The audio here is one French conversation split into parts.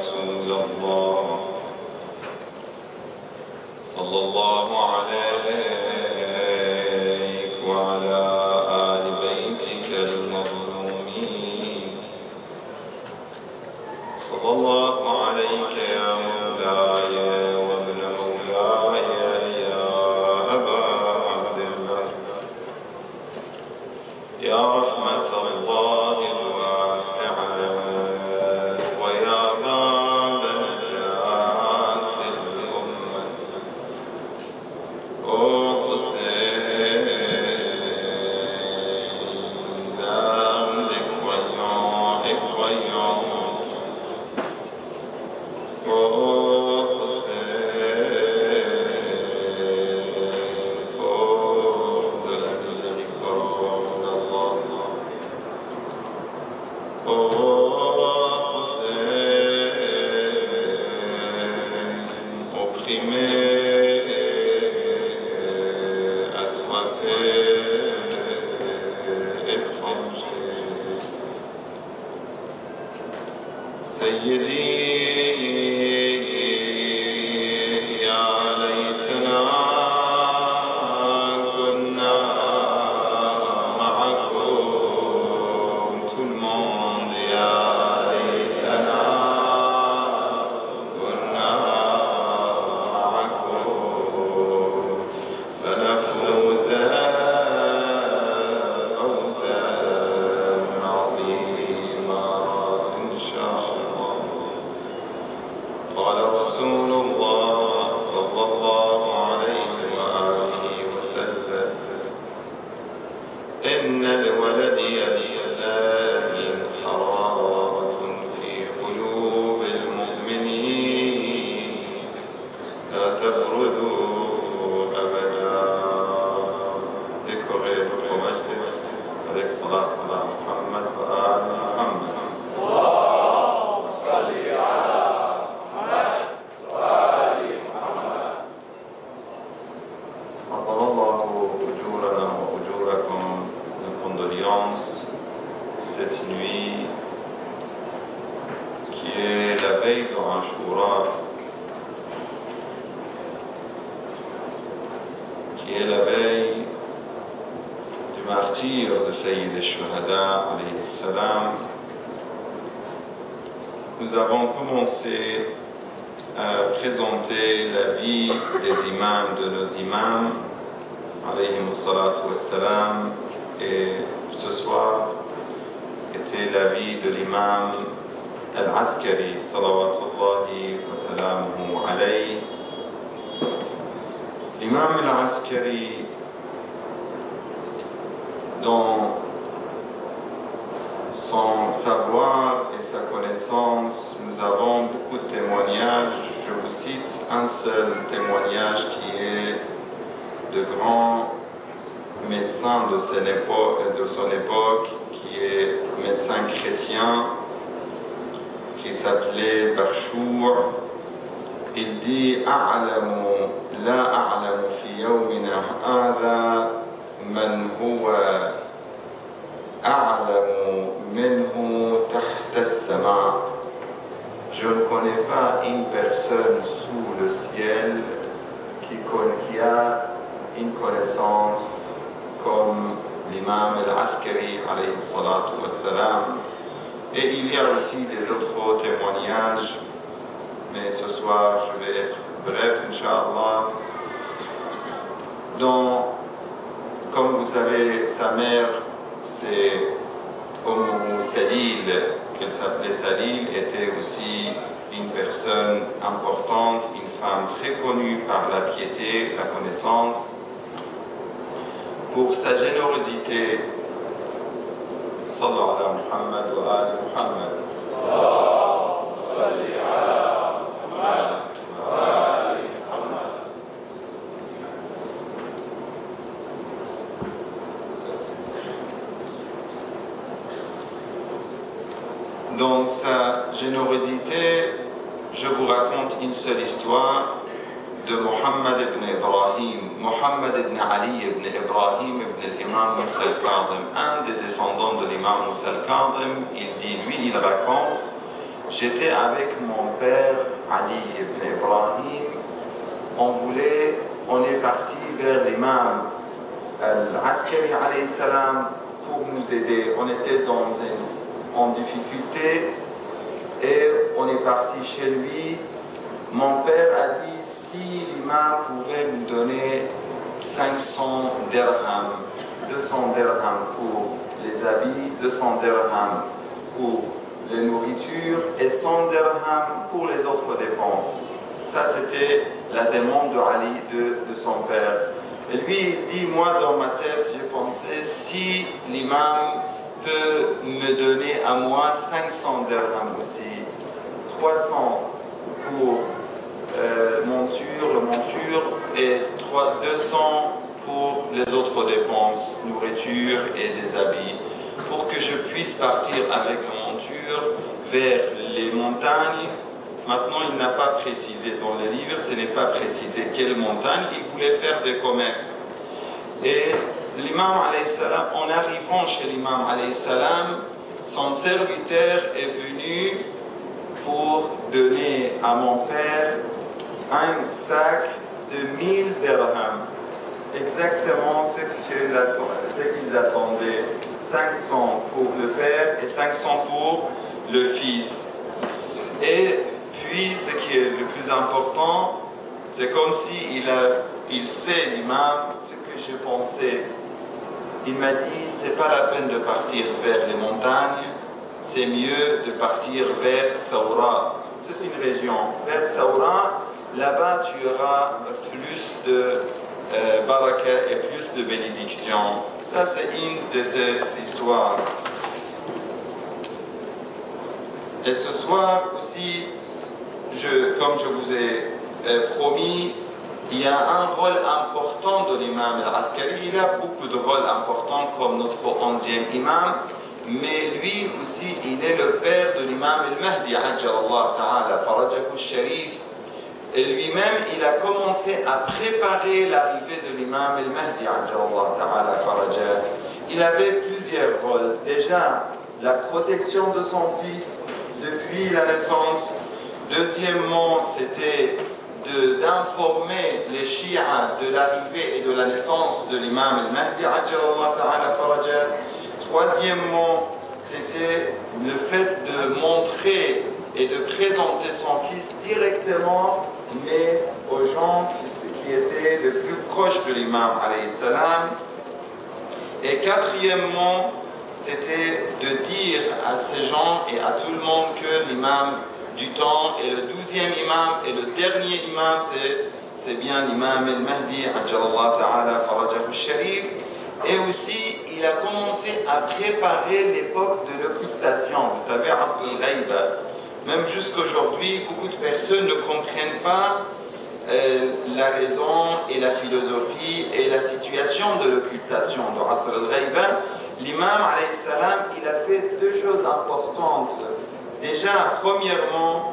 رسول الله صلى الله عليك وعلى آل بيتك المظلومين صلى الله عليك يا مولاي وابن مولاي يا أبا عبد الله يا رحمة الله الواسعة ويا باب نجاة الأمة أو حسين ذلك ويعك أو حسين فوز المزرقون الله أو حسين opprimé, assoiffé, étranger. سيدي يا ليتنا كنا معكم tout le monde يا ليتنا كنا معكم فنفوز فوزا عظيما إن شاء الله. قال رسول الله صلى الله عليه وآله وسلم إن الولد الإنسان حرارة في قلوب المؤمنين لا تبردوا أبدا. Décorez votre majlis avec salat ala Muhammad wa ali Muhammad. عظم الله أجورنا وأجوركم. Nos condoléances cette nuit qui est la veille de Ashura, qui est la veille du martyr de Sayyid al-Shuhada alayhi salam. Nous avons commencé à présenter la vie des imams, de nos imams alayhi salatu wassalam, et ce soir était la vie de l'imam al-Askari salawatullahi wa salamuhu alayhi. L'imam al-Askari, dans son savoir et sa connaissance, nous avons beaucoup de témoignages. Je vous cite un seul témoignage qui est de grands médecins de son époque, qui est médecin chrétien, qui s'appelait Barchour. Il dit أعلم لا أعلم في يومنا هذا من هو أعلم منه تحت السماء. Je ne connais pas une personne sous le ciel qui a une connaissance comme l'imam al-Askari alayhi salatu wassalam. Et il y a aussi des autres témoignages, mais ce soir je vais être bref, Inch'Allah. Comme vous savez, sa mère, c'est Salil, qu'elle s'appelait Salil, était aussi une personne importante, une femme très connue par la piété, la connaissance, pour sa générosité. Sallallahu ala Muhammad wa ali Muhammad. Dans sa générosité, je vous raconte une seule histoire de Mohammed ibn Ibrahim, Mohammed ibn Ali ibn Ibrahim ibn l'imam Moussa al-Kadhim, un des descendants de l'imam Moussa al-Kadhim. Il dit, lui, il raconte, j'étais avec mon père Ali ibn Ibrahim. On est parti vers l'imam Al-Askari alayhi salam pour nous aider. On était en difficulté et on est parti chez lui. Mon père a dit si l'imam pouvait nous donner 500 dirhams, 200 dirhams pour les habits, 200 dirhams pour les nourritures et 100 dirhams pour les autres dépenses. Ça, c'était la demande de Ali, de son père. Et lui, il dit, moi, dans ma tête, j'ai pensé, si l'imam peut me donner à moi 500 dirhams aussi, 300 pour monture et 200 pour les autres dépenses, nourriture et des habits, pour que je puisse partir avec la monture vers les montagnes. Maintenant, il n'a pas précisé dans les livres, ce n'est pas précisé quelle montagne, il voulait faire des commerces. Et l'imam alayhi salam, en arrivant chez l'imam alayhi salam, son serviteur est venu pour donner à mon père un sac de 1000 dirhams. Exactement ce qu'ils attendaient. 500 pour le père et 500 pour le fils. Et puis, ce qui est le plus important, c'est comme si il sait, l'imam, ce que je pensais. Il m'a dit, c'est pas la peine de partir vers les montagnes, c'est mieux de partir vers Saoura. C'est une région. Vers Saoura, là-bas, tu auras plus de baraka et plus de bénédictions. Ça, c'est une de ces histoires. Et ce soir aussi, comme je vous ai promis, il y a un rôle important de l'imam al-Askari. Il a beaucoup de rôles importants comme notre 11e imam, mais lui aussi, il est le père de l'imam al-Mahdi, Ajjalallahu ta'ala, Farajahu al-Sharif. Et lui-même, il a commencé à préparer l'arrivée de l'imam al-Mahdi, Ajjalallahu ta'ala, Farajah. Il avait plusieurs rôles. Déjà, la protection de son fils depuis la naissance. Deuxièmement, c'était d'informer les chiites de l'arrivée et de la naissance de l'imam al-Mahdi, Ajjalallahu ta'ala Farajah. Troisièmement, c'était le fait de montrer et de présenter son fils directement, mais aux gens qui étaient le plus proches de l'imam alayhi salam. Et quatrièmement, c'était de dire à ces gens et à tout le monde que l'imam du temps est le 12e imam et le dernier imam, c'est bien l'imam al-Mahdi, Ajjalallahu ta'ala Farajahu al-Sharif. Et aussi, il a commencé à préparer l'époque de l'occultation. Vous savez, Asr al-Ghayba. Même jusqu'aujourd'hui, beaucoup de personnes ne comprennent pas la raison et la philosophie et la situation de l'occultation de Asr al-Ghayba. L'imam alayhi salam, il a fait deux choses importantes. Déjà, premièrement,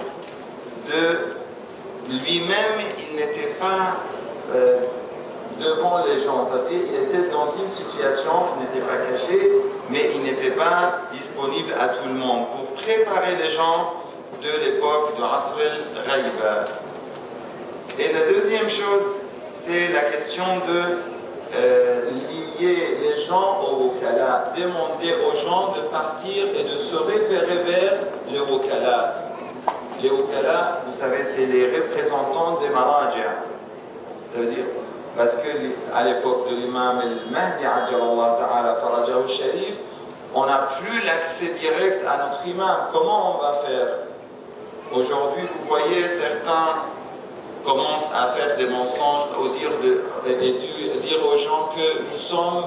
de lui-même, il n'était pas devant les gens. C'est-à-dire, il était dans une situation, il n'était pas caché, mais il n'était pas disponible à tout le monde pour préparer les gens de l'époque de Asr al-Ghayba. Et la deuxième chose, c'est la question de lier les gens au Wokala, demander aux gens de partir et de se référer vers le Wokala. Les Wokala, vous savez, c'est les représentants des Maraja. Ça veut dire, parce qu'à l'époque de l'imam al-Mahdi, Ajjalallahu ta'ala Farajahu al-Sharif, on n'a plus l'accès direct à notre imam. Comment on va faire? Aujourd'hui, vous voyez, certains commencent à faire des mensonges et dire aux gens que nous sommes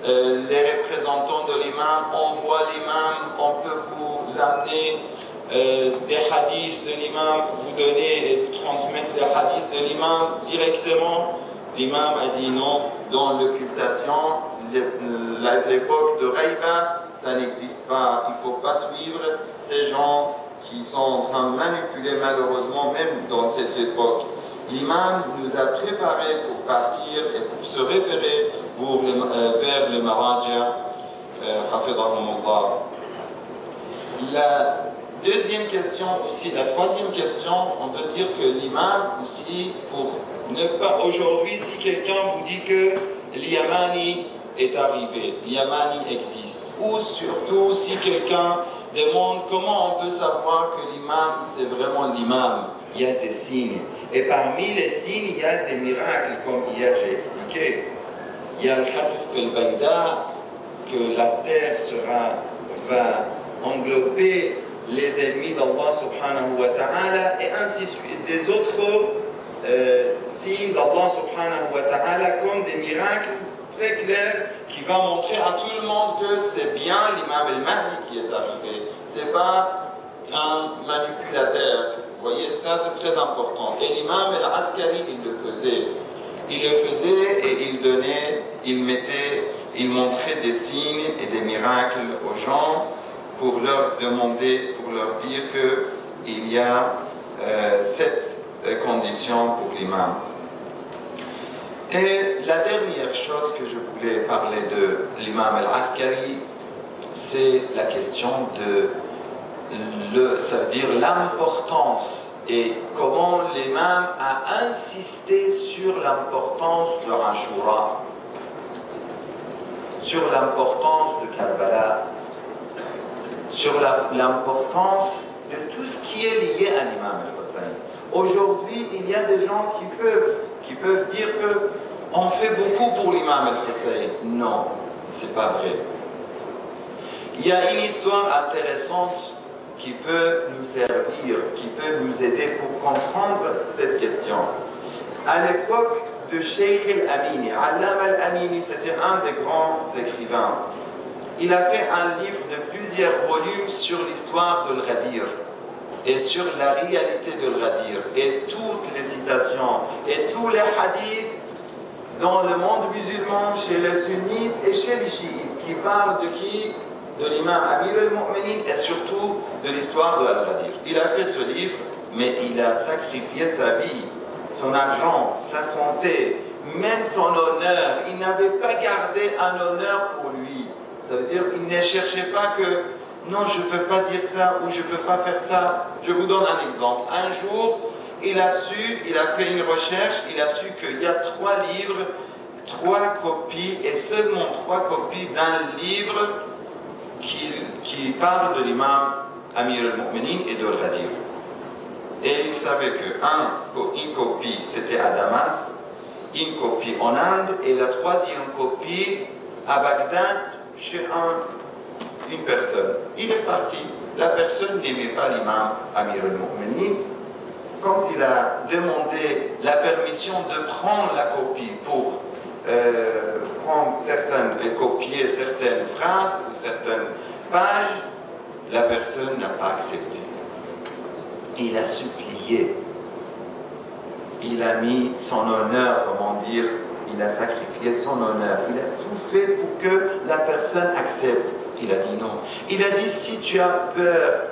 les représentants de l'imam, on voit l'imam, on peut vous amener des hadiths de l'imam, vous donner et vous transmettre les hadiths de l'imam directement. L'imam a dit non, dans l'occultation, l'époque de Ghayba, ça n'existe pas. Il ne faut pas suivre ces gens qui sont en train de manipuler malheureusement même dans cette époque. L'imam nous a préparés pour partir et pour se référer vers le Maraja, hafidhahumullah. Deuxième question aussi, la troisième question, on peut dire que l'imam aussi, pour ne pas... Aujourd'hui, si quelqu'un vous dit que l'Yamani est arrivé, l'Yamani existe, ou surtout si quelqu'un demande comment on peut savoir que l'imam, c'est vraiment l'imam, il y a des signes. Et parmi les signes, il y a des miracles, comme hier j'ai expliqué. Il y a le khasf al-bayda, que la terre va englober les ennemis d'Allah subhanahu wa ta'ala, et ainsi de suite. Des autres signes d'Allah subhanahu wa ta'ala, comme des miracles très clairs qui vont montrer à tout le monde que c'est bien l'imam al-Mahdi qui est arrivé. C'est pas un manipulateur. Vous voyez, ça c'est très important. Et l'imam al-Askari, il le faisait. Il le faisait et il donnait, il montrait des signes et des miracles aux gens pour leur demander, pour leur dire qu'il y a cette condition pour l'imam. Et la dernière chose que je voulais parler de l'imam al-Askari, c'est la question ça veut dire l'importance et comment l'imam a insisté sur l'importance de Ashura, sur l'importance de Karbala, sur l'importance de tout ce qui est lié à l'imam al-Hussein. Aujourd'hui, il y a des gens qui peuvent dire qu'on fait beaucoup pour l'imam al-Hussein. Non, c'est pas vrai. Il y a une histoire intéressante qui peut nous servir, qui peut nous aider pour comprendre cette question. À l'époque de Sheikh al-Amini, Allam al-Amini, c'était un des grands écrivains. Il a fait un livre de plusieurs volumes sur l'histoire de l'Ghadir et sur la réalité de l'Ghadir et toutes les citations et tous les hadiths dans le monde musulman, chez les sunnites et chez les chiites, qui parlent de qui? De l'imam Amir al-Mu'minin et surtout de l'histoire de Al-Ghadir. Il a fait ce livre, mais il a sacrifié sa vie, son argent, sa santé, même son honneur. Il n'avait pas gardé un honneur pour lui. Ça veut dire qu'il ne cherchait pas que non, je ne peux pas dire ça ou je ne peux pas faire ça. Je vous donne un exemple. Un jour, il a fait une recherche, il a su qu'il y a 3 livres, 3 copies et seulement 3 copies d'un livre qui parle de l'imam Amir al-Mu'minin et de Al-Ghadir. Et il savait qu'une copie c'était à Damas, une copie en Inde et la 3e copie à Bagdad chez une personne. Il est parti. La personne n'aimait pas l'imam Amir al-Mu'minin. Quand il a demandé la permission de prendre la copie pour copier certaines phrases ou certaines pages, la personne n'a pas accepté. Il a supplié. Il a mis son honneur, comment dire, il a sacrifié son honneur. Il a tout fait pour que la personne accepte. Il a dit non. Il a dit, si tu as peur,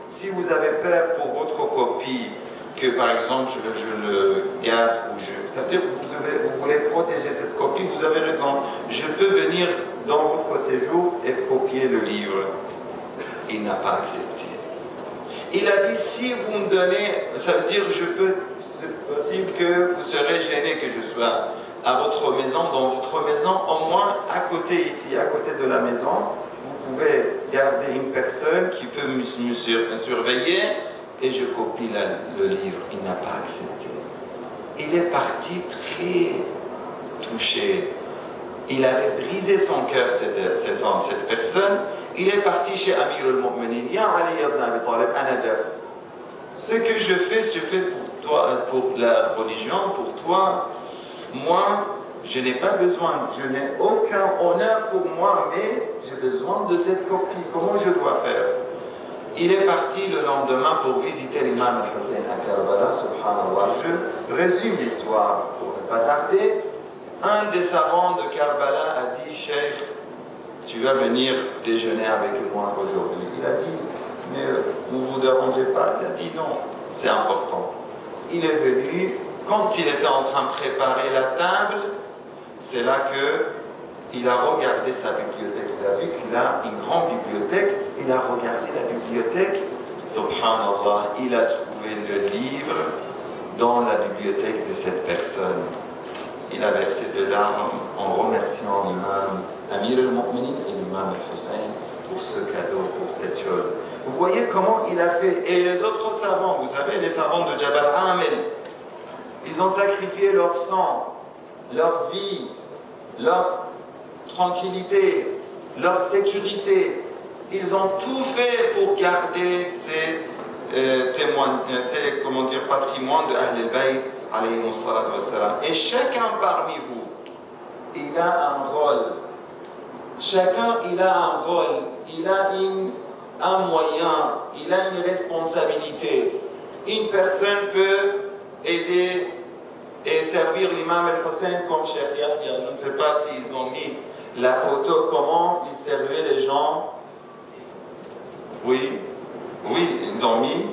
si vous avez peur pour votre copie, que par exemple je le garde, ça veut dire que vous voulez protéger cette copie, vous avez raison. Je peux venir dans votre séjour et copier le livre. Il n'a pas accepté. Il a dit, si vous me donnez, ça veut dire c'est possible que vous serez gêné que je sois à votre maison, dans votre maison, au moins à côté ici, à côté de la maison, vous pouvez garder une personne qui peut me surveiller et je copie le livre. Il n'a pas accepté. Il est parti très touché. Il avait brisé son cœur, cet homme, cette personne. Il est parti chez Amir al-Mu'minin. Ya Ali ibn Abi Talib, ana jaf. Ce que je fais pour toi, pour la religion, pour toi. Moi, je n'ai pas besoin, je n'ai aucun honneur pour moi, mais j'ai besoin de cette copie. Comment je dois faire? Il est parti le lendemain pour visiter l'imam al-Hussein à Karbala, subhanallah. Je résume l'histoire pour ne pas tarder. Un des savants de Karbala a dit, Cheikh, tu vas venir déjeuner avec moi aujourd'hui. Il a dit, mais vous ne vous dérangez pas? Il a dit, non, c'est important. Il est venu, quand il était en train de préparer la table, c'est là qu'il a regardé sa bibliothèque. Il a vu qu'il a une grande bibliothèque. Il a regardé la bibliothèque. subhanallah, il a trouvé le livre dans la bibliothèque de cette personne. Il a versé de larmes en remerciant l'imam Amir al-Mu'minin et l'imam al-Hussein pour ce cadeau, pour cette chose. Vous voyez comment il a fait. Et les autres savants, vous savez, les savants de Jabal Amel, ils ont sacrifié leur sang, leur vie, leur tranquillité, leur sécurité. Ils ont tout fait pour garder ces patrimoines de Ahl al-Bayt, alayhi salatu wassalam. Et chacun parmi vous, il a un rôle. Chacun, il a un rôle. Il a un moyen. Il a une responsabilité. Une personne peut aider et servir l'imam al-Hussein comme Cheikh Yahya. Je ne sais pas s'ils ont mis la photo, comment il servait les gens. Oui, ils ont mis.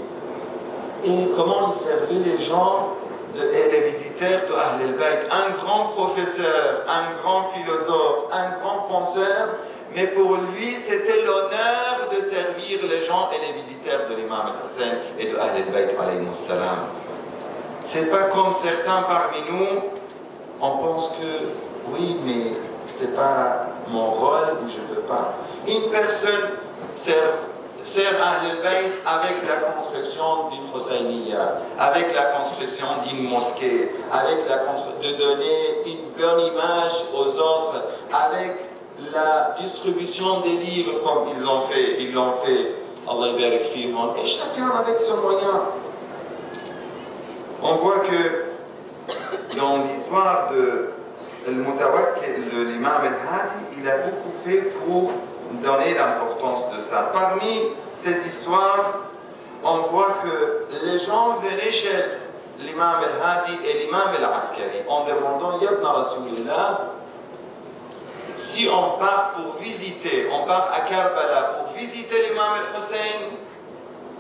Et comment il servait les gens et les visiteurs de Ahl al-Bayt. Un grand professeur, un grand philosophe, un grand penseur, mais pour lui, c'était l'honneur de servir les gens et les visiteurs de l'imam al-Hussein et de Ahl al-Bayt alayhi salam. C'est pas comme certains parmi nous, on pense que oui, mais c'est pas mon rôle, je peux pas. Une personne sert Ahl al-Bayt avec la construction d'une Husseiniya, avec la construction d'une mosquée, avec de donner une bonne image aux autres, avec la distribution des livres comme ils l'ont fait. Allah barik fihim. Et chacun avec son moyen. On voit que dans l'histoire de Al-Mutawakkil, de l'imam al-Hadi, il a beaucoup fait pour donner l'importance de ça. Parmi ces histoires, on voit que les gens venaient chez l'imam al-Hadi et l'imam al-Askari en demandant Yabna Rasulillah, si on part pour visiter, on part à Karbala pour visiter l'imam al-Hussein,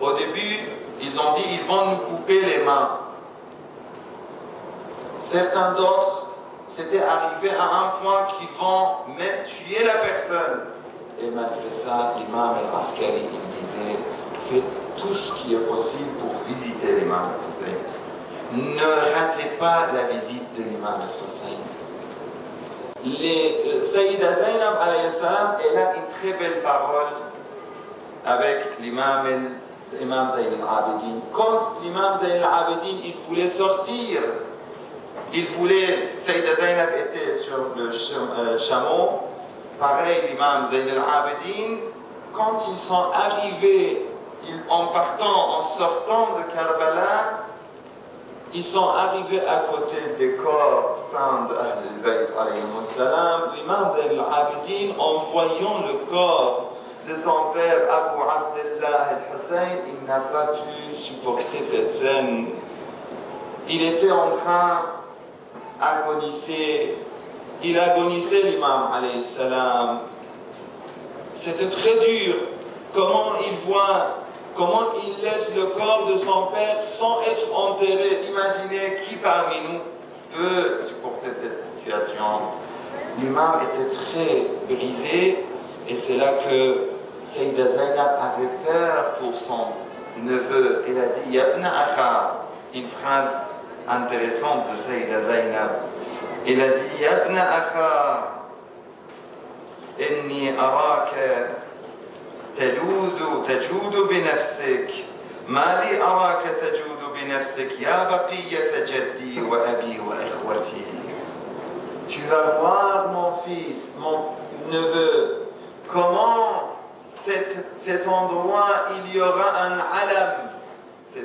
au début, ils ont dit ils vont nous couper les mains. Certains d'autres, c'était arrivé à un point qu'ils vont même tuer la personne. Et malgré ça, l'imam al-Askari, il disait, faites tout ce qui est possible pour visiter l'imam al-Hussein. Ne ratez pas la visite de l'imam al-Hussein. Sayyida Zainab, alayhi salam, elle a une très belle parole avec l'imam Zayn al-Abidin. Quand l'imam Zayn al-Abidin, il voulait sortir, Sayyida Zainab était sur le chameau. Pareil, l'imam Zayn al-Abidin, quand ils sont arrivés, en sortant de Karbala, ils sont arrivés à côté des corps saints de Ahl al-Bayt, alayhi salam. L'imam Zayn al-Abidin, en voyant le corps de son père Abu Abdullah al-Hussein, il n'a pas pu supporter cette scène. Il était en train d'agoniser. Il agonissait l'imam alayhi salam. C'était très dur. Comment il laisse le corps de son père sans être enterré. Imaginez qui parmi nous peut supporter cette situation. L'imam était très brisé et c'est là que Sayyida Zainab avait peur pour son neveu. Elle a dit Yabna Akha, une phrase intéressante de Sayyida Zainab. Il a dit Yabna Akha, inni araka tajudu binafsik, ma li araka tajudu binafsik, ya baqiyata jaddi wa abi wa ikhwati. Tu vas voir mon fils, mon neveu, comment cet endroit il y aura un alam.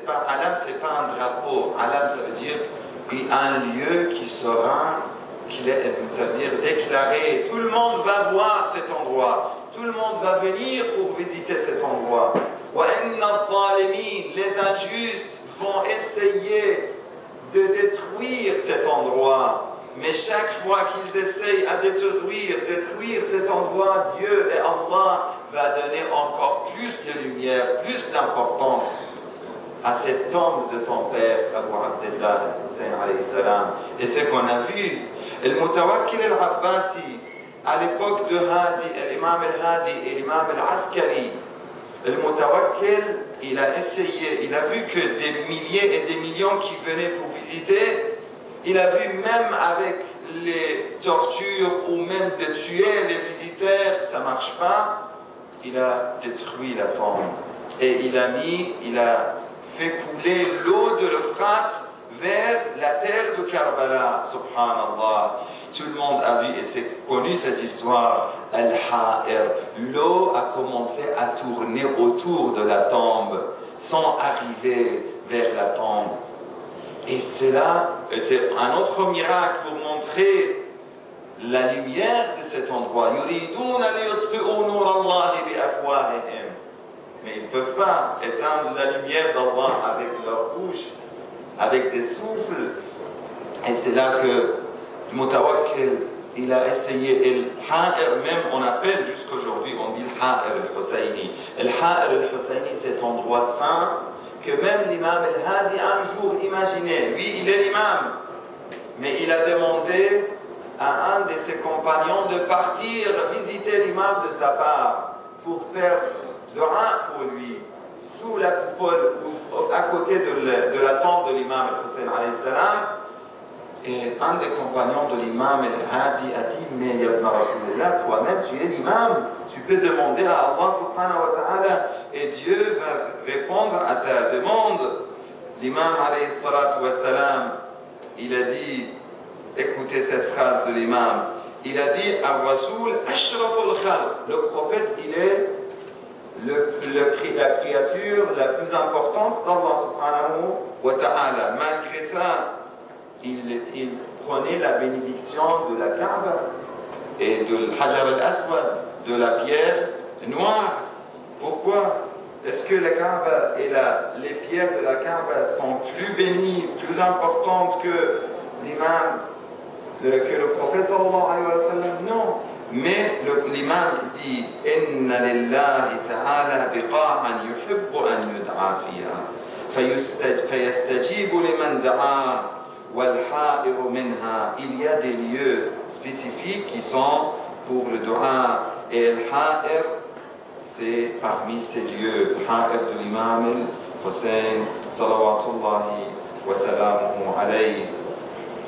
Alam, c'est pas un drapeau. Alam, ça veut dire un lieu qui sera, ça veut dire déclaré. Tout le monde va voir cet endroit. Tout le monde va venir pour visiter cet endroit. Les injustes vont essayer de détruire cet endroit. Mais chaque fois qu'ils essayent à détruire cet endroit, Dieu et Allah va donner encore plus de lumière, plus d'importance à cette tombe de ton père, Abu Abdullah al-Hussein alayhi salam. Et ce qu'on a vu, le Mutawakkil al-Abbasi, à l'époque de Hadi, l'imam al-Hadi et l'imam al-Askari, le Mutawakkil il a essayé, il a vu que des milliers et des millions qui venaient pour visiter, il a vu même avec les tortures ou même de tuer les visiteurs, ça ne marche pas, il a détruit la tombe. Et il a fait couler l'eau de l'Euphrate vers la terre de Karbala, subhanallah. Tout le monde a vu, et c'est connu cette histoire, Al-Ha'ir. L'eau a commencé à tourner autour de la tombe, sans arriver vers la tombe. Et cela était un autre miracle pour montrer la lumière de cet endroit. Mais ils ne peuvent pas éteindre la lumière d'Allah avec leur bouche, avec des souffles. Et c'est là que Mutawakkil, il a essayé. Et le Ha'ir, même on appelle jusqu'aujourd'hui, on dit le Ha'ir al-Husayni. Le Ha'ir al-Husayni, cet endroit saint, que même l'imam al-Hadi un jour imaginait. Lui, il est l'imam. Mais il a demandé à un de ses compagnons de partir visiter l'imam de sa part pour faire dua pour lui, sous la coupole ou à côté de la tombe de l'imam al-Hussein alayhi salam. Et un des compagnons de l'imam al-Hadi a dit: mais Ibn Rasulullah, toi-même tu es l'imam, tu peux demander à Allah subhanahu wa ta'ala et Dieu va répondre à ta demande. L'imam alayhi salatu wa salam, il a dit, écoutez cette phrase de l'imam, il a dit: Ar-Rasul ashraful khalq, le prophète il est la créature la plus importante d'Allah subhanahu wa ta'ala. Malgré ça, il prenait la bénédiction de la Kaaba et de l'Hajar al-Aswad, de la pierre noire. Pourquoi? Est-ce que la Kaaba et les pierres de la Kaaba sont plus bénies, plus importantes que l'imam, que le prophète sallallahu alayhi wa sallam? Non. Mais l'imam dit: Inna lillahi ta'ala biqa'an yuhibbu an yud'a fiha fayastajibu liman da'a wal ha'iru minha. Il y a des lieux spécifiques qui sont pour le dua, et le ha'ir, c'est parmi ces lieux. Le ha'ir de l'imam al-Hussein salawatullahi wa salamuhu alayhi.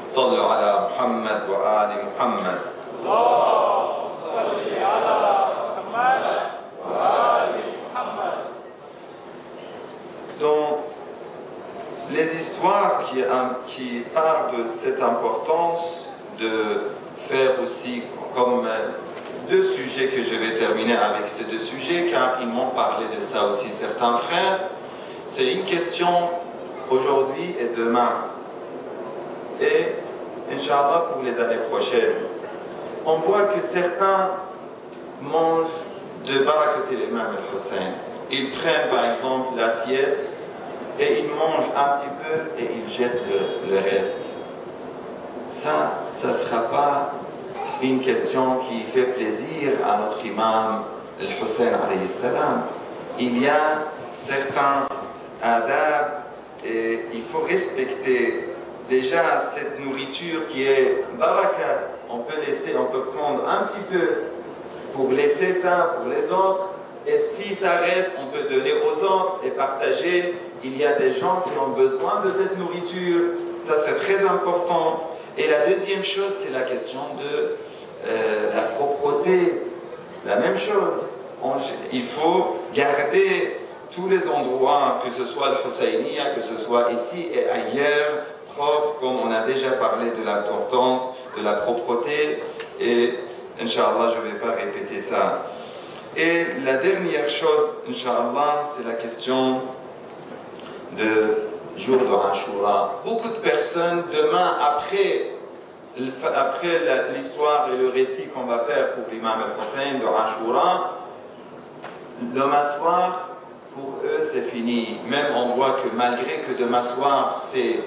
Sallu ala Muhammad wa ali Muhammad. Dans les histoires qui parlent de cette importance de faire aussi, comme deux sujets que je vais terminer avec ces deux sujets, car ils m'ont parlé de ça aussi certains frères, c'est une question aujourd'hui et demain, et Inch'Allah pour les années prochaines. On voit que certains mangent de barakat l'imam al-Hussein. Ils prennent par exemple l'assiette et ils mangent un petit peu et ils jettent le reste. Ça ne sera pas une question qui fait plaisir à notre imam al-Hussein alayhi salam. Il y a certains adab et il faut respecter déjà cette nourriture qui est baraka. On peut prendre un petit peu pour laisser ça pour les autres, et si ça reste, on peut donner aux autres et partager. Il y a des gens qui ont besoin de cette nourriture, ça c'est très important. Et la deuxième chose, c'est la question de la propreté. La même chose, il faut garder tous les endroits, que ce soit le Husayniya, que ce soit ici et ailleurs, propre, comme on a déjà parlé de l'importance de la propreté, et Inch'Allah je ne vais pas répéter ça. Et la dernière chose, Inch'Allah, c'est la question de jour de Ashura. Beaucoup de personnes, demain, après l'histoire et le récit qu'on va faire pour l'imam al-Hussein de Ashura, demain soir, pour eux c'est fini. Même on voit que malgré que demain soir c'est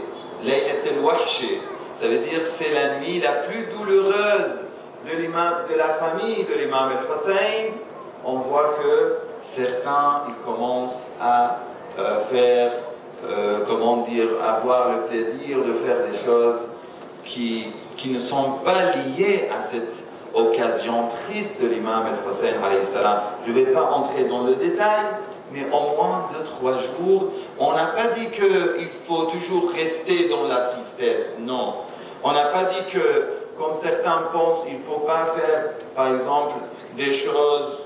Laylat al-Wahshi, ça veut dire c'est la nuit la plus douloureuse de la famille de l'imam al-Hussein, on voit que certains ils commencent à avoir le plaisir de faire des choses qui ne sont pas liées à cette occasion triste de l'imam al-Hussein alayhi salam. Je ne vais pas entrer dans le détail, mais au moins 2-3 jours. On n'a pas dit qu'il faut toujours rester dans la tristesse, non. On n'a pas dit que, comme certains pensent, il ne faut pas faire, par exemple, des choses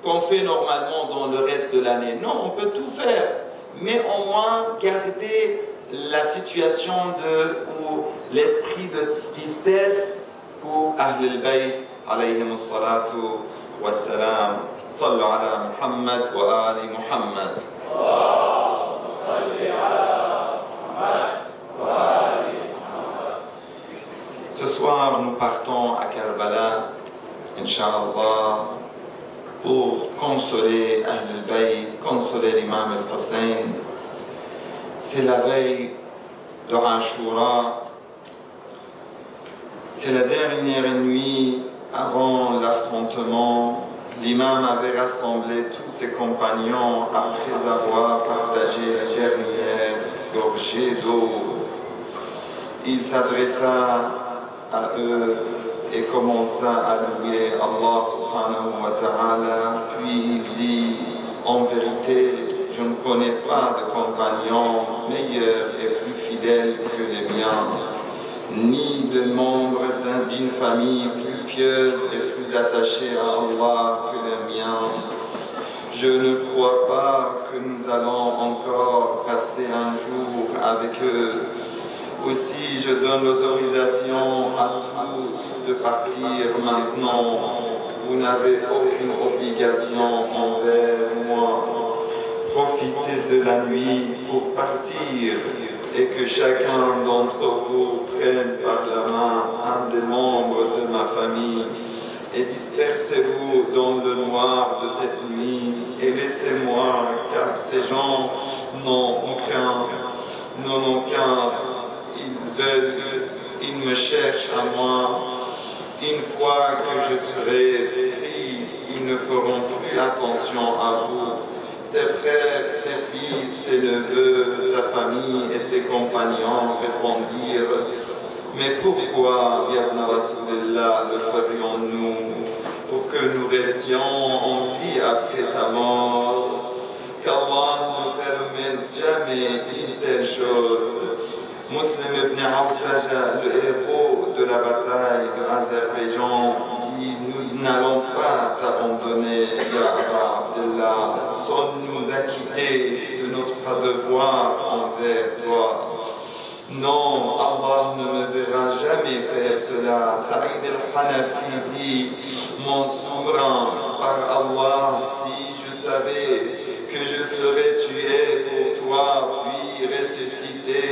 qu'on fait normalement dans le reste de l'année. Non, on peut tout faire, mais au moins garder la situation ou l'esprit de tristesse pour Ahl al-Bayt, alayhim as-salatu wa-salam. Sallu ala Muhammad wa ali Muhammad. Ce soir, nous partons à Karbala, Inch'Allah, pour consoler Ahl al-Bayt, consoler l'imam al-Hussein. C'est la veille de Ashura, c'est la dernière nuit avant l'affrontement. L'imam avait rassemblé tous ses compagnons après avoir partagé la dernière gorgée d'eau. Il s'adressa à eux et commença à louer Allah subhanahu wa ta'ala. Puis il dit, en vérité, je ne connais pas de compagnons meilleurs et plus fidèles que les miens, ni de membres d'une famille plus pieuse et plus attachée à Allah que les miens. Je ne crois pas que nous allons encore passer un jour avec eux. Aussi, je donne l'autorisation à tous de partir maintenant. Vous n'avez aucune obligation envers moi. Profitez de la nuit pour partir et que chacun d'entre vous prenne par la main un des membres de ma famille et dispersez-vous dans le noir de cette nuit et laissez-moi, car ces gens n'ont aucun, ils me cherchent à moi. Une fois que je serai pris, ils ne feront plus attention à vous. Ses frères, ses fils, ses neveux, sa famille et ses compagnons répondirent, mais pourquoi, ya Ibn Rasulillah, le ferions-nous pour que nous restions en vie après ta mort? Qu'Allah ne permette jamais une telle chose. Muslim ibn Awsaja, le héros de la bataille de Azerbaïdjan, dit, nous n'allons pas t'abandonner, ya Aba Abdullah, sans nous acquitter de notre devoir envers toi. Non, Allah ne me verra jamais faire cela. Saïd al-Hanafi dit, mon souverain, par Allah, si je savais que je serais tué pour toi, puis ressuscité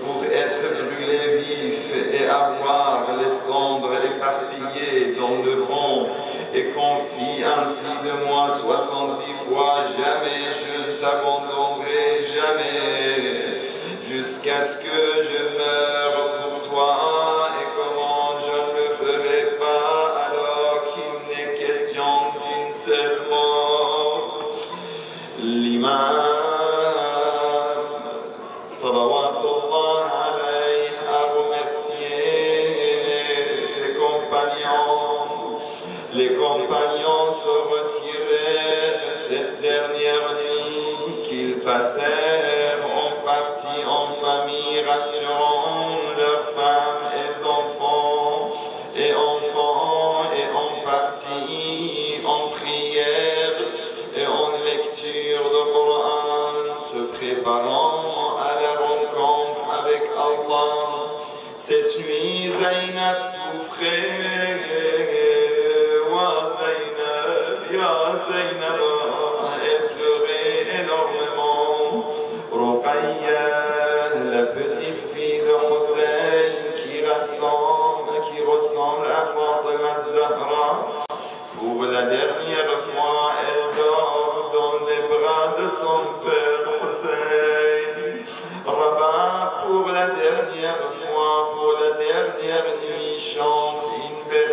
pour être brûlé vif et avoir les cendres éparpillées dans le vent, et qu'on fit ainsi de moi 70 fois, jamais je ne t'abandonnerai, jamais, jusqu'à ce que je meure pour toi. Et comment je ne le ferai pas alors qu'il n'est question d'une seule mort? L'imam salawatullah alayhi a remercié ses compagnons. Les compagnons se retirèrent cette dernière nuit qu'ils passèrent en partie en famille, rassurant leurs femmes et enfants, et en partie en prière et en lecture de Coran, se préparant à la rencontre avec Allah. Cette nuit, Zainab souffrait. Elle pleurait énormément. Ruqayya, la petite fille de Hussein qui ressemble à Fatima Zahra, pour la dernière fois, elle dort dans les bras de son père Hussein. Rabat, pour la dernière fois, pour la dernière nuit, chante une belle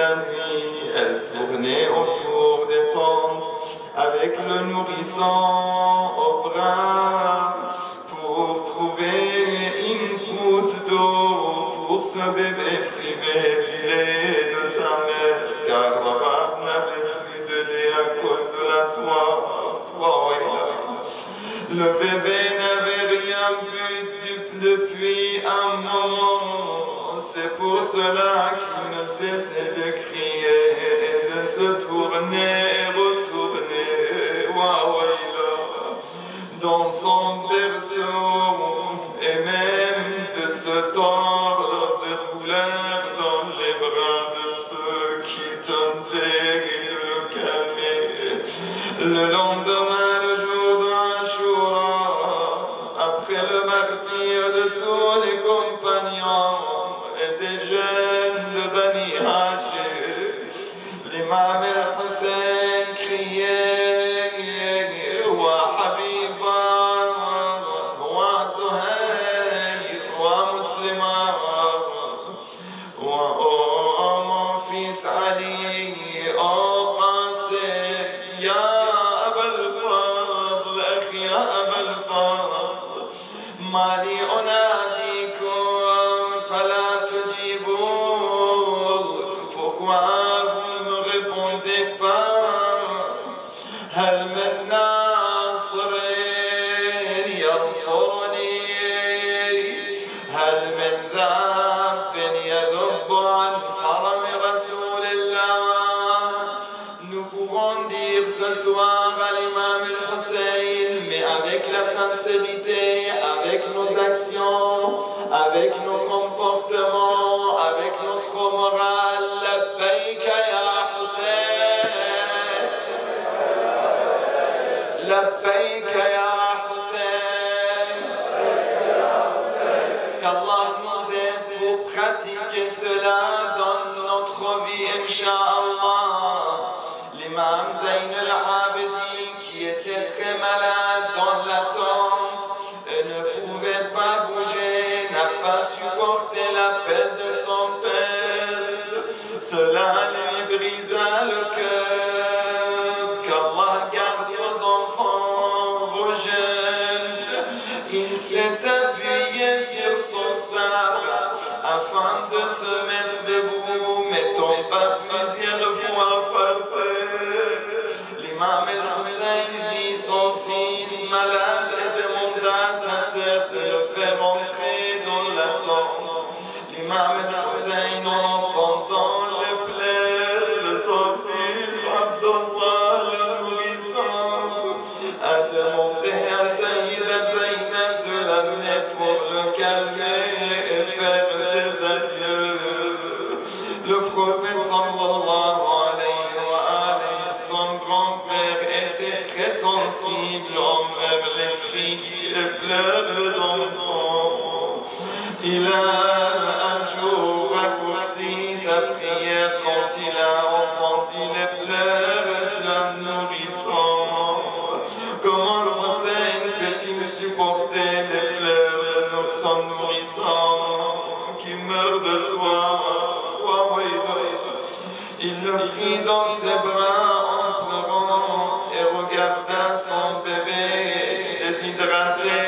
la nuit, elle tournait autour des tentes avec le nourrisson au bras pour trouver une goutte d'eau pour ce bébé privé du lait de sa mère, car papa n'avait plus de lait à cause de la soif. Le bébé n'avait rien bu depuis un moment. C'est pour cela qu'il ne cessait de crier et de se tourner et retourner dans son berceau et même de se tordre de douleur dans les bras de ceux qui tentaient de le calmer. Le lendemain, le jour d'Ashura, après le martyre de tous les compagnons et des jeunes de Bani Hashim, l'imam el-Hussein criait Wa Habiba, wa Zuhayr, wa Muslima, wa mon fils Ali, oh Qasim, ya Abul Fadl, akhi ya Abul Fadl, mali unadikum fala tujibun. Pourquoi vous ne répondez pas? هل من ناصر ينصرني؟ هل من ذاب يذب عن حرم رسول الله? Nous pouvons dire ce soir à l'imam el-Hussein, mais avec la sincérité, avec nos actions, avec nos comportements, avec notre morale, labbaïka ya Hussein, labbaïka ya Hussein, qu'Allah nous aide pour pratiquer cela dans notre vie, Inch'Allah. L'imam Zayn al-Abidi, qui était très malade dans la tente et ne pouvait pas bouger, n'a pas supporté l'appel de son père. Cela lui brisa le cœur. Qu'Allah garde vos enfants, vos jeunes. Il s'est appuyé sur son sabre afin de se mettre debout, mais tomba plusieurs fois par terre. L'imam el-Hussein vit son fils malade et demanda à sa sœur de le faire entrer dans la tente. L'imam el-Hussein, en entendant les plaies de son fils Abdullah le nourrisson, a demandé à Sayyida Zaynab de l'amener pour le calmer et faire ses adieux. Le prophète sallallahu alayhi wa alayhi, son grand-père, était très sensible envers les cris et pleurs des enfants. Il a un jour raccourci sa prière quand il a entendu les pleurs d'un nourrisson. Comment le Hussein peut-il supporter les pleurs de son nourrisson qui meurt de soif? Il le prit dans ses bras en pleurant et regarda son bébé déshydraté,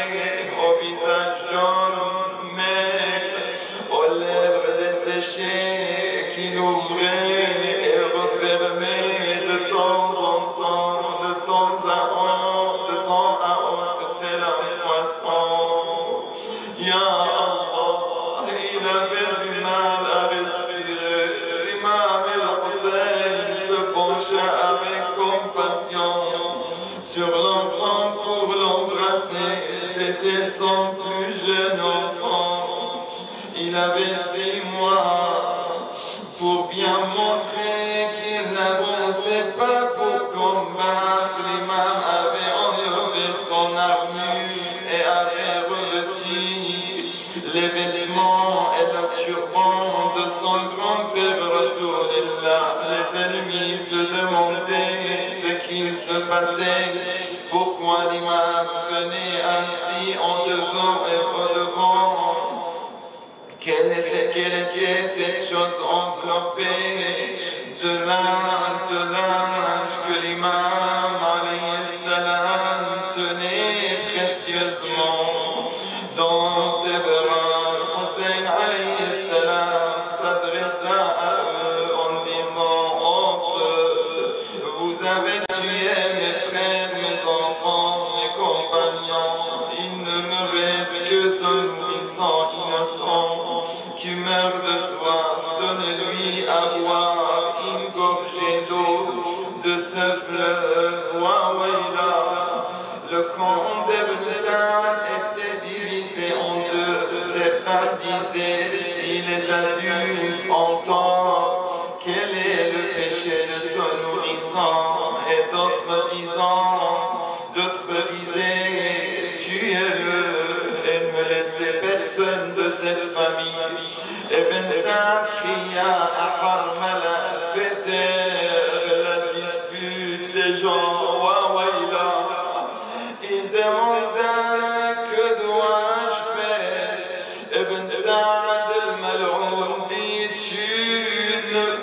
au visage jaune, mais aux lèvres desséchées, qu'il ouvrait et refermait de temps en temps, de temps à autre, tel un poisson. Ya Allah, il avait du mal à respirer. L'imam el-Hussein se pencha avec compassion sur l'enfant pour l'embrasser. C'était son plus jeune enfant. Il avait 6 mois. Pour bien montrer qu'il n'avançait pas pour combattre, l'imam avait enlevé son armure et avait revêtu les vêtements et le turban de son grand-père Rasulullah. Les ennemis se demandaient ce qu'il se passait, pourquoi l'imam venait ainsi en devant et au devant. Quelle était cette chose enveloppée de linge que l'imam alayhi salam tenait précieusement dans ses bras? Hussein alayhi salam s'adressa à eux en disant: ô peuple, vous avez tué mes frères, mes enfants, mes compagnons. Il ne me reste que ce nourrisson innocent qui meurt de soif. Donnez-lui à boire une gorgée d'eau de ce fleuve. Wa wayla. Le camp d'Ibn Sa'd était divisé en deux. Certains disaient: si les adultes entendent, quel est le péché de ce nourrisson? Et d'autres disaient: tuez-le et ne laissez personne de cette famille. Ibn Sa'd cria à Harmala: fais taire la dispute des gens. Wa wayla. Il demanda: que dois-je faire? Ibn Sa'd al-Mal'oun dit: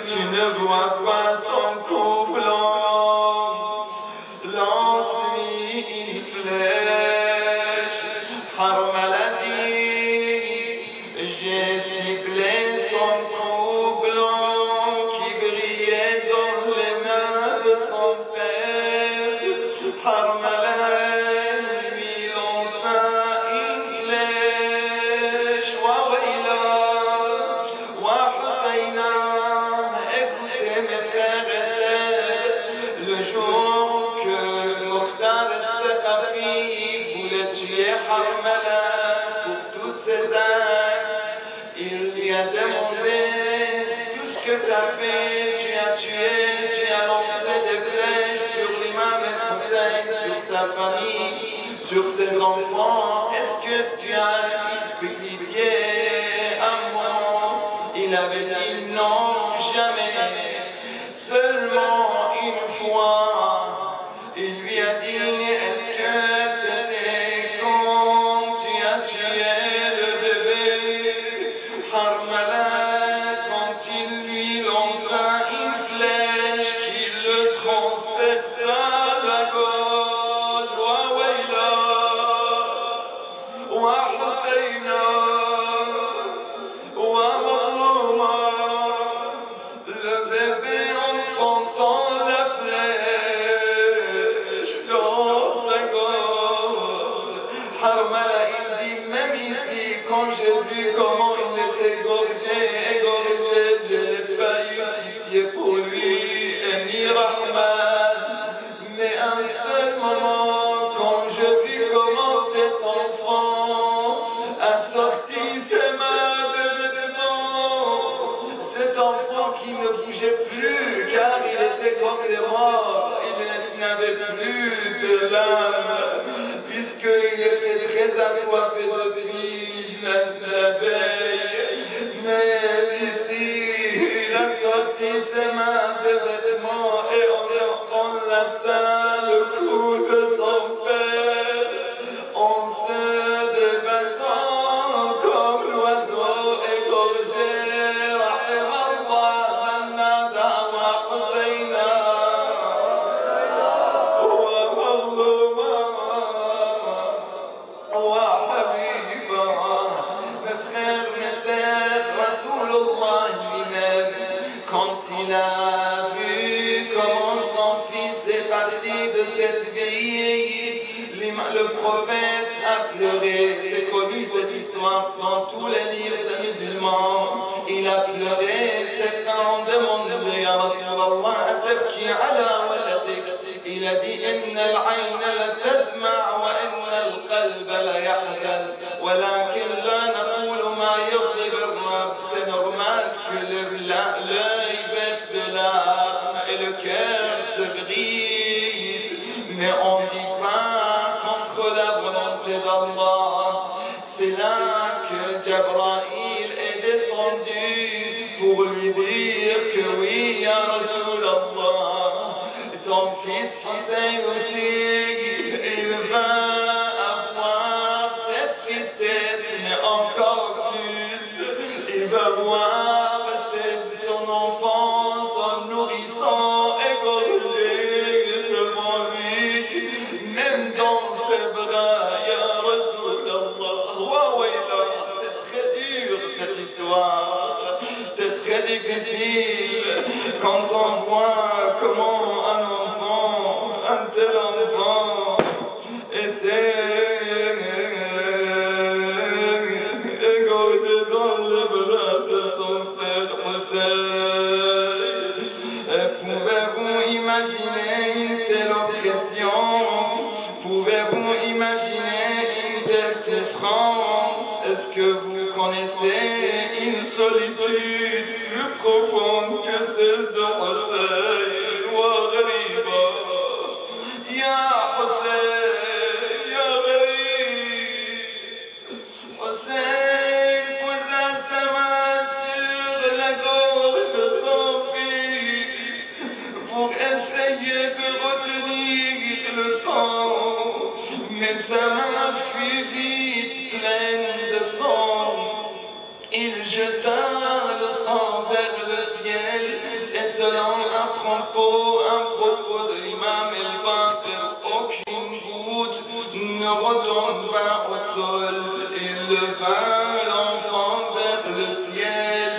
tu ne vois pas son cou blanc, lance-lui une flèche. Harmala dit: j'ai ciblé son cou blanc qui brillait dans les mains de son père. Harmala lui lança une flèche. Wa wayla, wa Husayna. Écoutez mes frères et sœurs, le jour que Mukhtar al-Thaqafi voulait tuer Harmala pour toutes ses actes, il lui a demandé: tout ce que tu as fait, tu as tué, tu as lancé des flèches sur l'imam al-Hussein, sur sa famille, sur ses enfants. Est-ce que tu as eu pitié à moi? Il avait dit: non, jamais. Seulement une fois, il lui a dit: est-ce que c'était quand tu as tué le bébé? Harmala, quand il lui lança une flèche qui le transperça la gorge. Wa wayla, wa Husayna, wa Maruma. Le bébé en sentant la flèche dans sa gorge. Harmala, il dit: même ici, quand j'ai vu comment il était égorgé, je n'ai pas eu pitié pour lui, et ni rahman. Mais un seul moment, quand je vis comment cet enfant a sorti ses mains de vêtements, cet enfant qui ne bougeait plus car il était comme des morts, il n'avait plus de l'âme, puisqu'il était très assoiffé depuis la veille. Mais ici, il a sorti ses mains de vêtements et on enlaça le cou de son père en se débattant comme l'oiseau égorgé. Quand il a vu comment son fils est parti de cette vie, le prophète a pleuré. C'est connu cette histoire dans tous les livres des musulmans. Il a pleuré. Certains ont demandé: Ya Rasulallah, atabki ala waladik? Il a dit: Inna al-ayna la tadma' wa inna al-qalba la yahzan, walakin la naqulu ma yaghdib ar-rabb. C'est normal que l'œil baisse de larmes et le cœur se brise, mais on ne dit pas contre la volonté d'Allah. C'est là que Jabraïl est descendu pour lui dire que oui, Ya Rasulallah, ton fils Hussein aussi, il va avoir cette tristesse, mais encore plus histoire. C'est très difficile quand on voit comment un tel enfant était égorgé dans les bras de son frère Hussein. Pouvez-vous imaginer une telle oppression? Pouvez-vous imaginer une telle souffrance? Est-ce que vous connaissez une solitude plus profonde que celle de Hussein? Wa ghariba, ya Hussein, ya gharib. Hussein posa sa main sur la gorge de son fils pour essayer de retenir le sang, mais sa main fut vite pleine de sang. Il jeta le sang vers le ciel, et selon un propos de l'imam el-Baqir, aucune goutte ne retomba au sol. Il leva l'enfant vers le ciel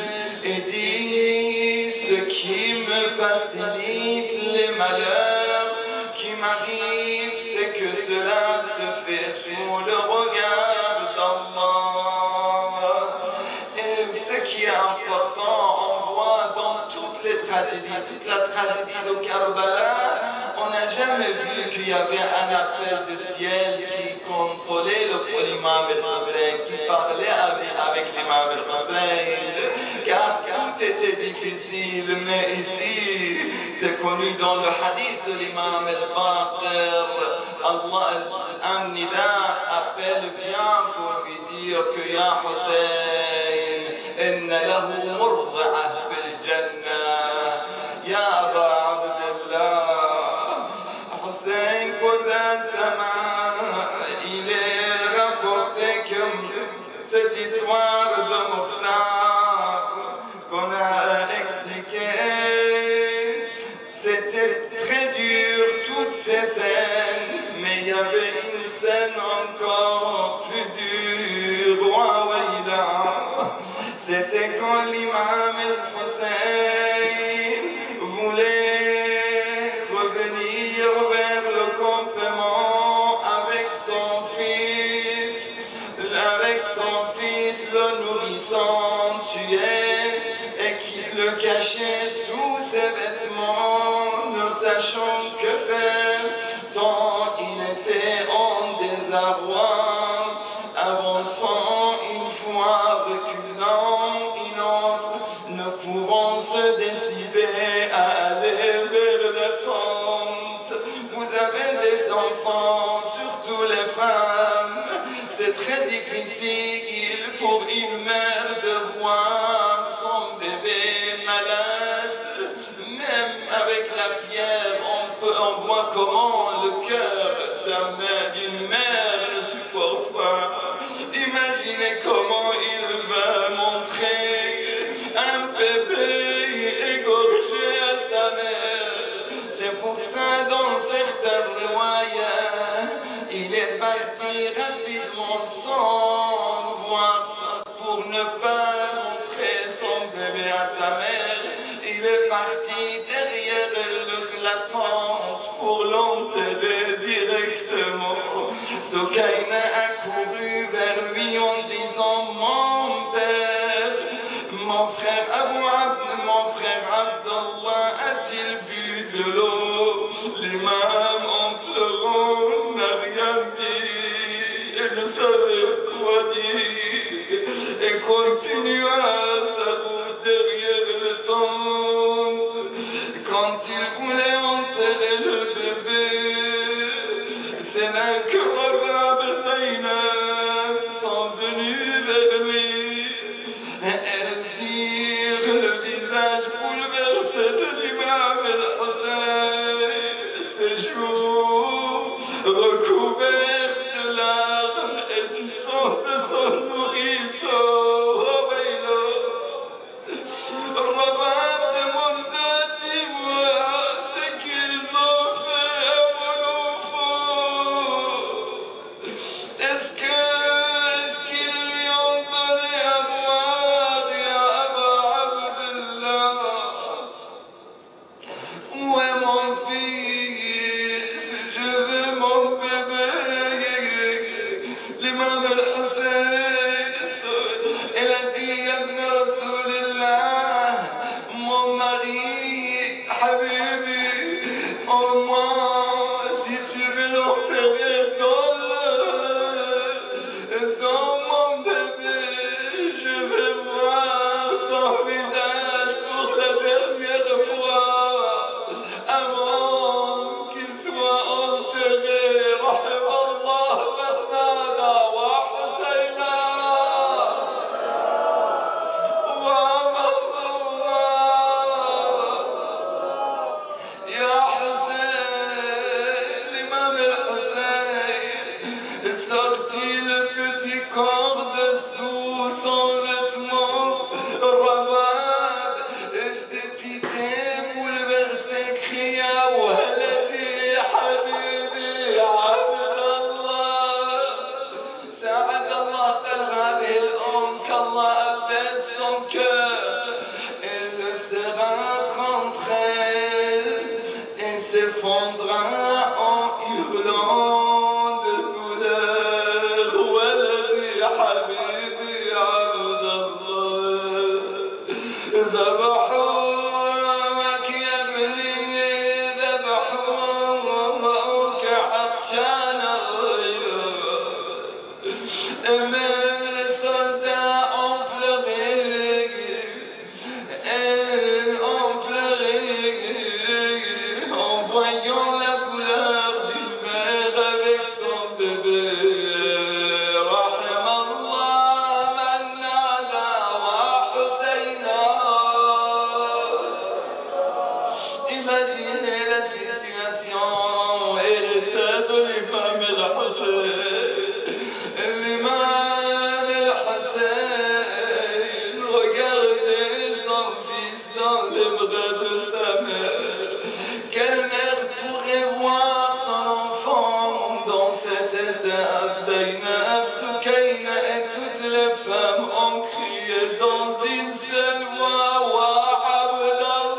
et dit: ce qui me facilite les malheurs qui m'arrivent, c'est que cela se fait sous le regard d'Allah. Et ce qui est important, on voit dans toutes les tragédies, toute la tragédie de Karbala, on n'a jamais vu qu'il y avait un appel du ciel qui consolait l'imam el-Hussein, qui parlait avec l'imam el-Hussein, car tout était difficile. Mais ici, c'est connu dans le hadith de l'imam el-Baqir, Allah, un nida appelle bien pour lui dire que ya Hussein, inna lahu murda'a fil jannah, ya Aba Abdullah. Hussein posa sa main. Il est rapporté que cette histoire de Mukhtar qu'on a expliquée, c'était très dur, toutes ces scènes, mais il y avait une scène encore plus dure. C'était quand l'imam el-Hussein voulait revenir vers le campement avec son fils, le nourrissant tué, et qu'il le cachait sous ses vêtements, ne sachant que faire, tant il était en désarroi, avançant une fois, reculant une autre, ne pouvant se décider à aller vers la tente. Vous avez des enfants, surtout les femmes, c'est très difficile pour une mère de voir son bébé malade. Même avec la fièvre, on voit comment le cœur d'une mère ne supporte pas. Imaginez comment il va montrer un bébé égorgé à sa mère. C'est pour ça, dans certains riwayas, il est parti rapidement sans voir ça, pour ne pas montrer son bébé à sa mère. Il est parti derrière la tente pour l'enterrer directement. Soukaina a couru vers lui en disant: mon père, mon frère Abdallah a-t-il bu de l'eau? L'imam, en pleurant, n'a rien dit et ne savait quoi dire, et continua sa route derrière le tente. Quand il voulait enterrer le bébé, c'est là que Rabab Zainab sont venus vers lui, et elles virent le visage bouleversé de l'imam el-Hussein, ses joues recouvertes de larmes et du sang de son nourrisson. Oh, ذبحوك يا ابني ذبحوك عطشان même les soldats ont pleuré en voyant la couleur d'une mère avec son bébé. Imaginez la situation, elle était de l'imam el-Hussein. L'imam el-Hussein regardait son fils dans les bras de sa mère. Quelle mère pourrait voir son enfant dans cet état? Zainab, Soukaina et toutes les femmes ont crié dans une seule voix, Wa Abdallah,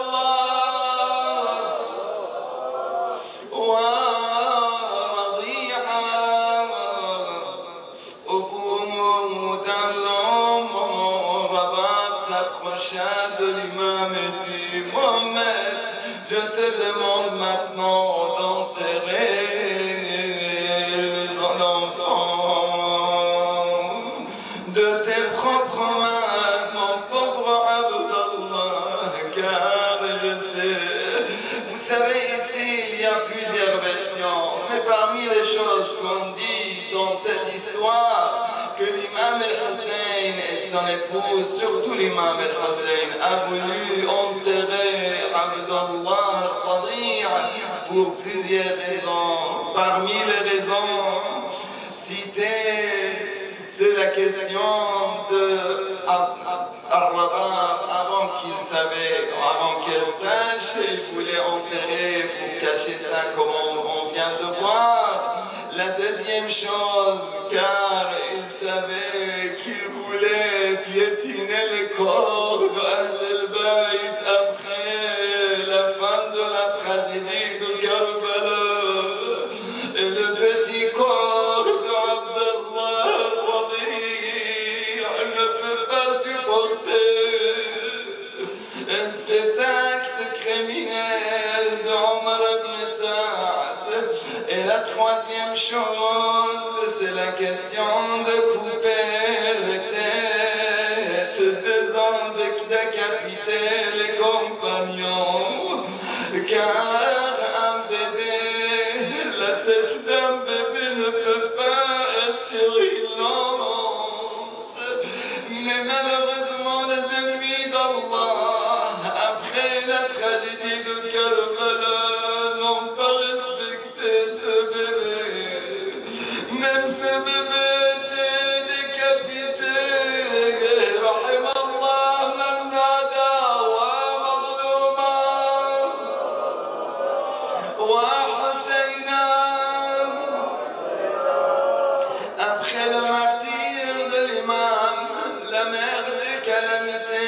Wa Radi'a. Au bout d'un long moment, Rabab s'approcha de l'imam et dit, Mohamed, je te demande maintenant d'enterrer l'enfant de tes propres mains, mon pauvre Abdallah, car je sais. Vous savez, ici, il y a plusieurs versions, mais parmi les choses qu'on dit dans cette histoire, que l'imam el-Hussein et son épouse, surtout l'imam el-Hussein, a voulu enterrer Abdallah al-Radi'a pour plusieurs raisons. Parmi les raisons citées, c'est la question de Ar-Rabab, avant qu'il savait, avant qu'elle sache, il voulait enterrer pour cacher ça comme on vient de voir. La deuxième chose, car il savait qu'il voulait piétiner le corps de Ahl-el-Bayt après la fin de la tragédie de Karbala. Et le petit corps d'Abdallah al-Radi'a ne peut pas supporter cet acte criminel d'Omar ibn Saad. Et la troisième chose, c'est la question de couper les têtes des hommes, de décapiter les compagnons. Car un bébé, la tête d'un bébé ne peut pas être sur une lance. Mais malheureusement, les ennemis d'Allah, après la tragédie de Karbala, n'ont pas respecté ce bébé. Même ce bébé était décapité. Rahim Allah man nada wa mazluma wa Husayna. Après le martyre de l'imam, la mère de calamité,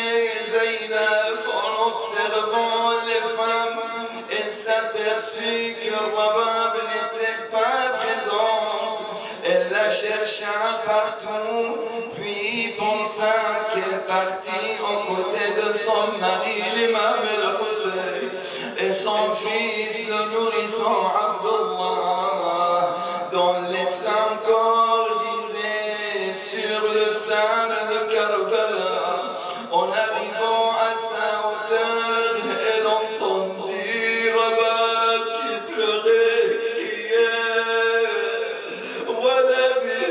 Zainab, en observant les femmes, elle s'aperçut que Rabab n'était pas présente. Elle la chercha partout, puis pensa qu'elle partit aux côtés de son mari, l'imam el-Hussein, et son fils, le nourrisson Abdullah, dont les sangs corps gisaient sur le sable de Karbala. En arrivant à sa hauteur, elle entendit Rabab qui pleurait, criait Waladi,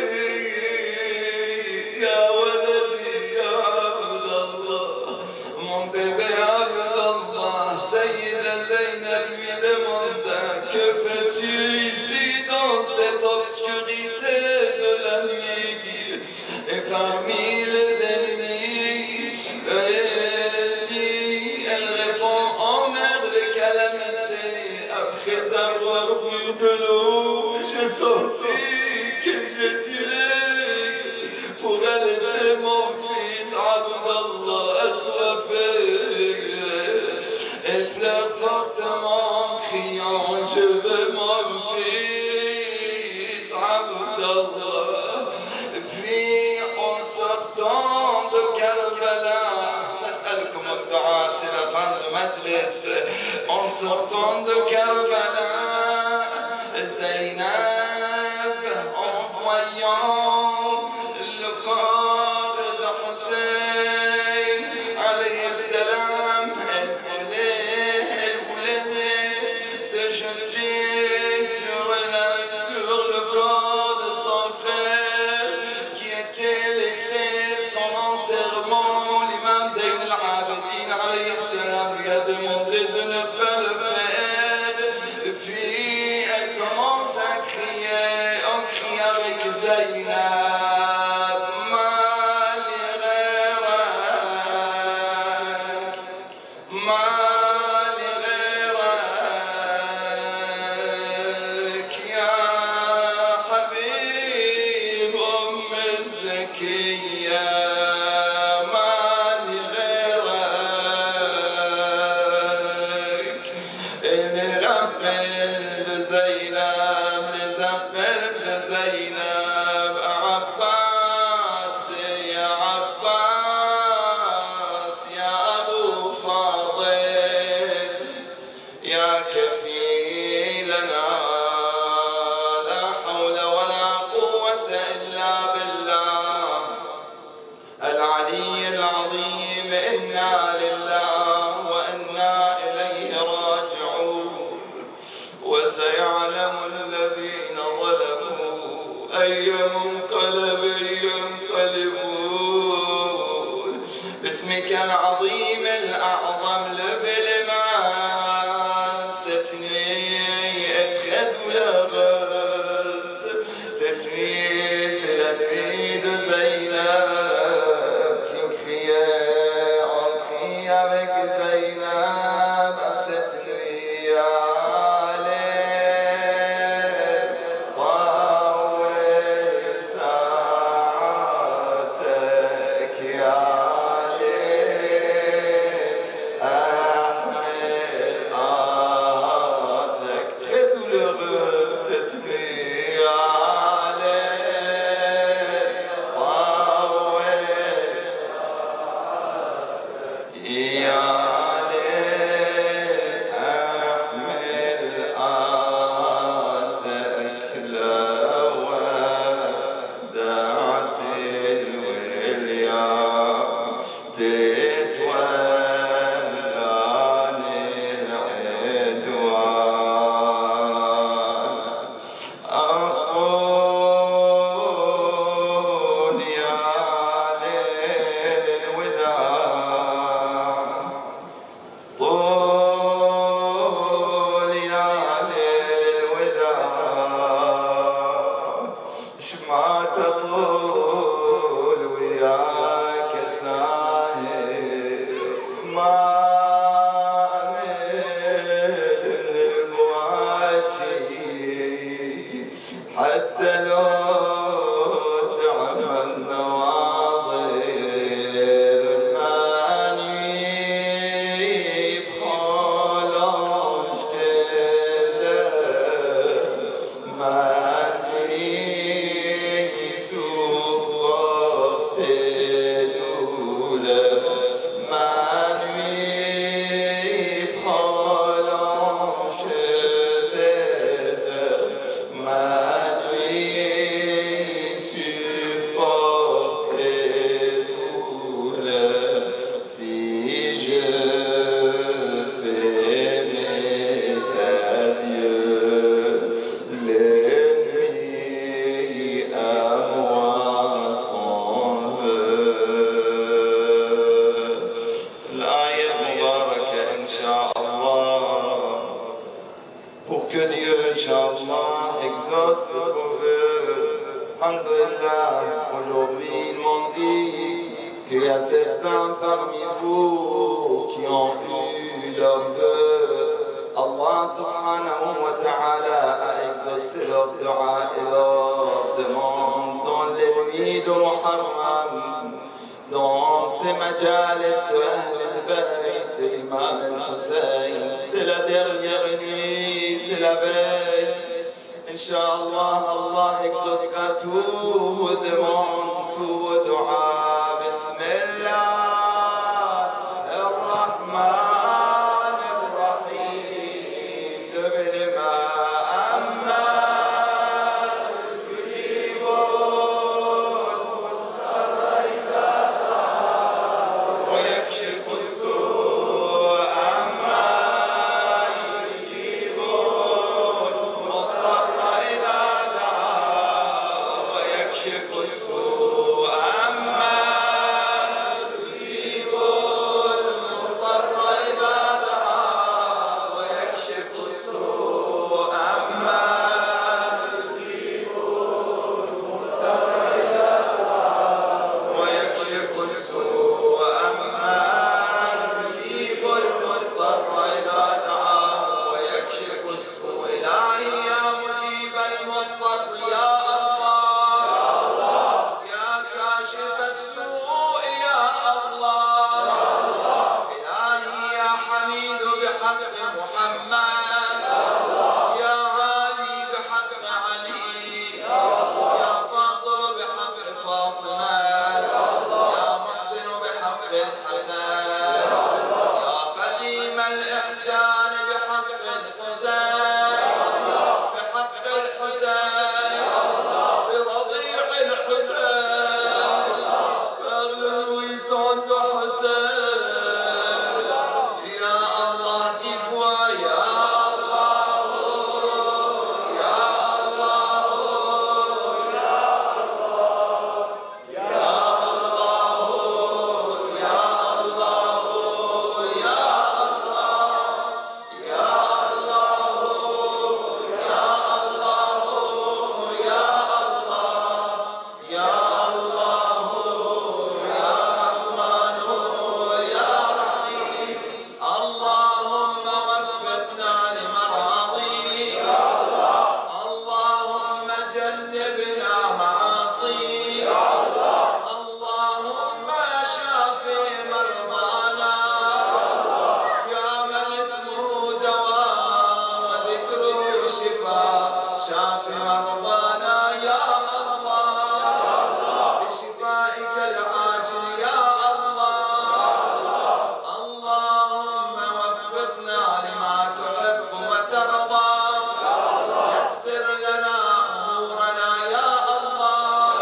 ya Waladi, ya Abdallah, mon bébé Abdallah. Sayyida Zainab lui demanda dua, c'est la fin de Majlis. En sortant de Karbala, Zainab, en voyant le corps de Hussein, alayhi salam, elle voulait se jeter sur le corps de son frère qui était laissé son enterrement. L'imam Zayn al-Abidin, alayhi salam, lui a demandé de ne pas le faire. Et puis elle commence à crier, on crie avec Zaynab, باسمك العظيم الأعظم لبلما cette nuit est très douloureuse. Cette nuit c'est la nuit de Zaynab qui criait, on crie avec Zaynab cette nuit. Aujourd'hui, ils m'ont dit qu'il y a certains parmi vous qui ont eu leur vœu. Allah subhanahu wa ta'ala a exaucé leur dua et leur demande dans les nuits de Muharram, dans ces majalis de Ahl al-Bayt de l'imam al-Hussein. C'est la dernière nuit, c'est la veille. Inch'Allah, Allah exaucera tous vos demandes, tous vos duas. Bismillah ar-Rahman بحق الحسن يا قديم الإحسان بحق الحسين بحق الحسين برضيع الحسين برل ويسوس حسين يا الله كفوا يا شافي مرضانا يا الله بشفائك العاجل يا الله اللهم وفقنا لما تحب وترضى يسر لنا امورنا يا الله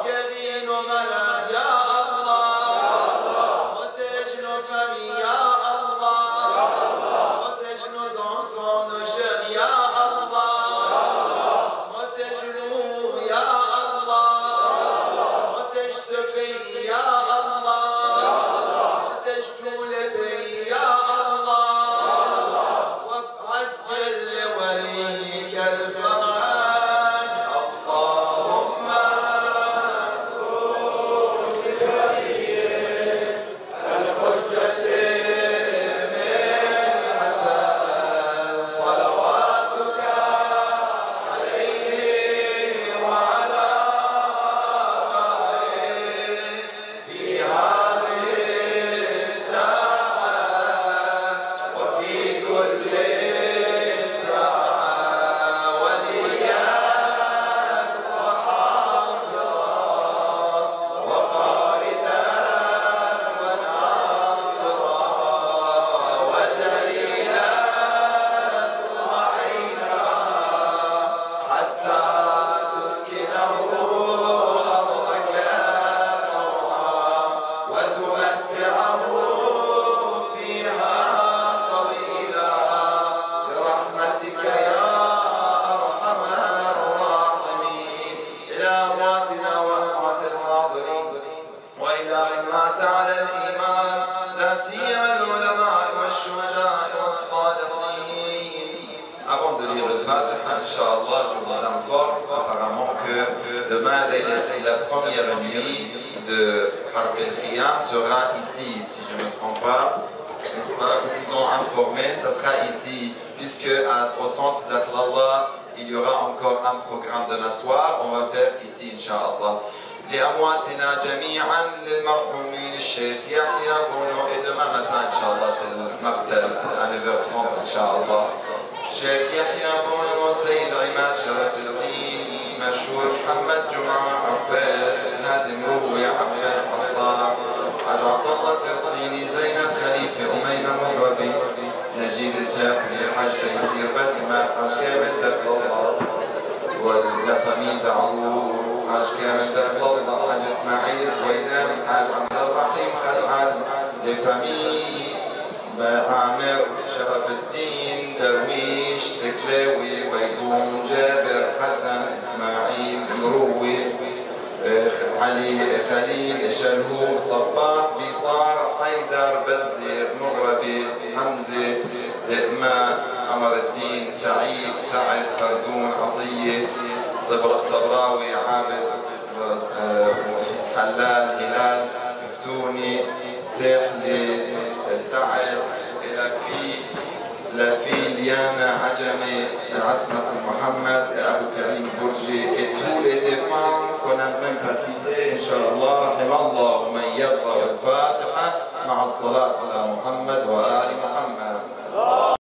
يلين ملا يا الله وتجن فمي يا الله وتجن زنفون شم يا الله Avant de lire le Fatiha, Inch'Allah, je vous informe apparemment que demain, la première nuit de Harb el-Khiyam sera ici, si je ne me trompe pas. N'est-ce pas? Nous ont informé, ça sera ici, puisque au centre d'Aklallah, il y aura encore un programme demain soir. On va faire ici, Inch'Allah. لأمواتنا جميعا للمرحومين الشيخ يحيى بونو et demain matin Inch'Allah c'est le مقتل à 9h30 Inch'Allah الشيخ يحيى بونو السيد عماد شرف الدين مشهور محمد جمعة عباس نادي مروي عباس عطار حاج عبد الله ترقيني زينب خليفة أميمة مغربي نجيب الساقسي حاج تيسير بسمة حاج كامل دفل الله ولا فامي زعور حاج كامل دخل الله حاج اسماعيل سويدان حاج عبد الرحيم خزعل لفامي عامر شرف الدين درويش سكلاوي بيضون جابر حسن اسماعيل مروي علي خليل شلهوب صباح بيطار حيدر بزير مغربي حمزه لقمان عمر الدين سعيد سعد فردون عطيه صبراوي عابد حلال هلال مفتوني ساحلي سعد لفي ليانا عجمي عصمة محمد أبو كريم برجي et tous les défunts qu'on n'a même pas cités Inch'Allah رحم الله من يقرأ الفاتحة مع الصلاة على محمد وآل محمد